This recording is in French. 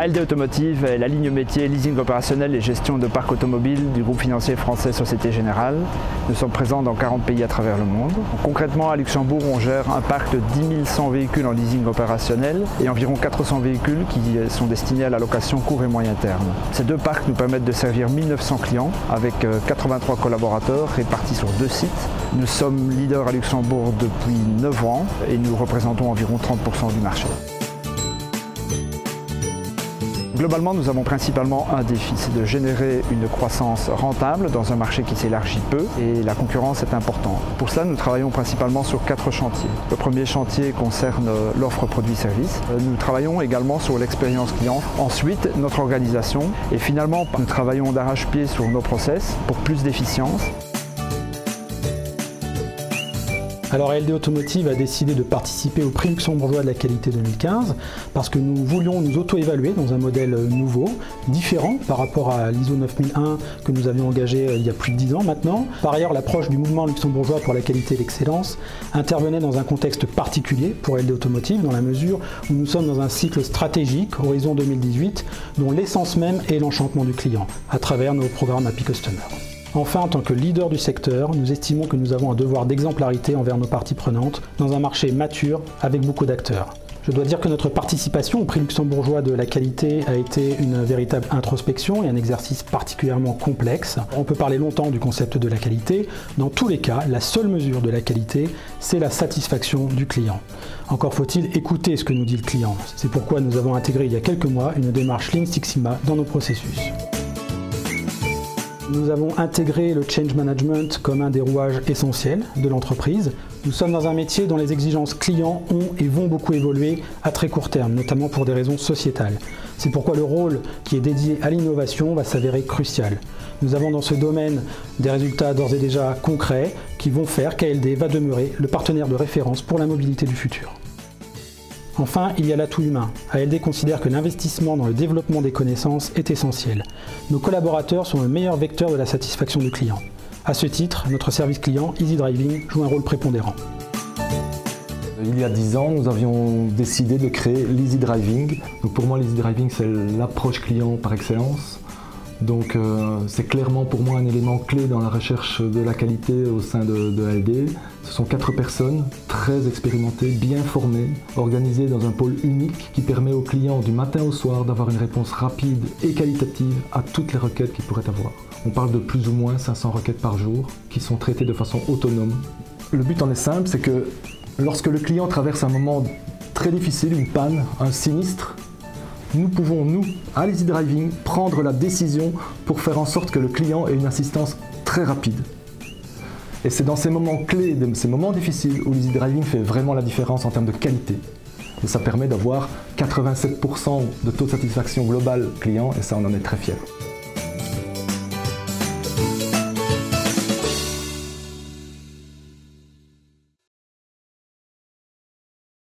ALD Automotive est la ligne métier leasing opérationnel et gestion de parc automobile du groupe financier français Société Générale. Nous sommes présents dans 40 pays à travers le monde. Concrètement, à Luxembourg, on gère un parc de 10 100 véhicules en leasing opérationnel et environ 400 véhicules qui sont destinés à la location court et moyen terme. Ces deux parcs nous permettent de servir 1900 clients avec 83 collaborateurs répartis sur 2 sites. Nous sommes leaders à Luxembourg depuis 9 ans et nous représentons environ 30% du marché. Globalement, nous avons principalement un défi, c'est de générer une croissance rentable dans un marché qui s'élargit peu et la concurrence est importante. Pour cela, nous travaillons principalement sur 4 chantiers. Le premier chantier concerne l'offre produits-services. Nous travaillons également sur l'expérience client. Ensuite, notre organisation. Et finalement, nous travaillons d'arrache-pied sur nos process pour plus d'efficience. Alors ALD Automotive a décidé de participer au prix luxembourgeois de la qualité 2015 parce que nous voulions nous auto-évaluer dans un modèle nouveau, différent par rapport à l'ISO 9001 que nous avions engagé il y a plus de 10 ans maintenant. Par ailleurs, l'approche du mouvement luxembourgeois pour la qualité et l'excellence intervenait dans un contexte particulier pour ALD Automotive dans la mesure où nous sommes dans un cycle stratégique, horizon 2018, dont l'essence même est l'enchantement du client à travers nos programmes Happy Customer. Enfin, en tant que leader du secteur, nous estimons que nous avons un devoir d'exemplarité envers nos parties prenantes dans un marché mature avec beaucoup d'acteurs. Je dois dire que notre participation au prix luxembourgeois de la qualité a été une véritable introspection et un exercice particulièrement complexe. On peut parler longtemps du concept de la qualité. Dans tous les cas, la seule mesure de la qualité, c'est la satisfaction du client. Encore faut-il écouter ce que nous dit le client. C'est pourquoi nous avons intégré il y a quelques mois une démarche Lean Six Sigma dans nos processus. Nous avons intégré le change management comme un des rouages essentiels de l'entreprise. Nous sommes dans un métier dont les exigences clients ont et vont beaucoup évoluer à très court terme, notamment pour des raisons sociétales. C'est pourquoi le rôle qui est dédié à l'innovation va s'avérer crucial. Nous avons dans ce domaine des résultats d'ores et déjà concrets qui vont faire qu'ALD va demeurer le partenaire de référence pour la mobilité du futur. Enfin, il y a l'atout humain. ALD considère que l'investissement dans le développement des connaissances est essentiel. Nos collaborateurs sont le meilleur vecteur de la satisfaction du client. À ce titre, notre service client, Easy Driving, joue un rôle prépondérant. Il y a 10 ans, nous avions décidé de créer l'Easy Driving. Donc pour moi, l'Easy Driving, c'est l'approche client par excellence. Donc c'est clairement pour moi un élément clé dans la recherche de la qualité au sein de ALD. Ce sont 4 personnes très expérimentées, bien formées, organisées dans un pôle unique qui permet aux clients du matin au soir d'avoir une réponse rapide et qualitative à toutes les requêtes qu'ils pourraient avoir. On parle de plus ou moins 500 requêtes par jour qui sont traitées de façon autonome. Le but en est simple, c'est que lorsque le client traverse un moment très difficile, une panne, un sinistre, nous pouvons, nous, à l'Easy Driving, prendre la décision pour faire en sorte que le client ait une assistance très rapide. Et c'est dans ces moments clés, ces moments difficiles, où l'Easy Driving fait vraiment la différence en termes de qualité. Et ça permet d'avoir 87% de taux de satisfaction globale client, et ça, on en est très fiers.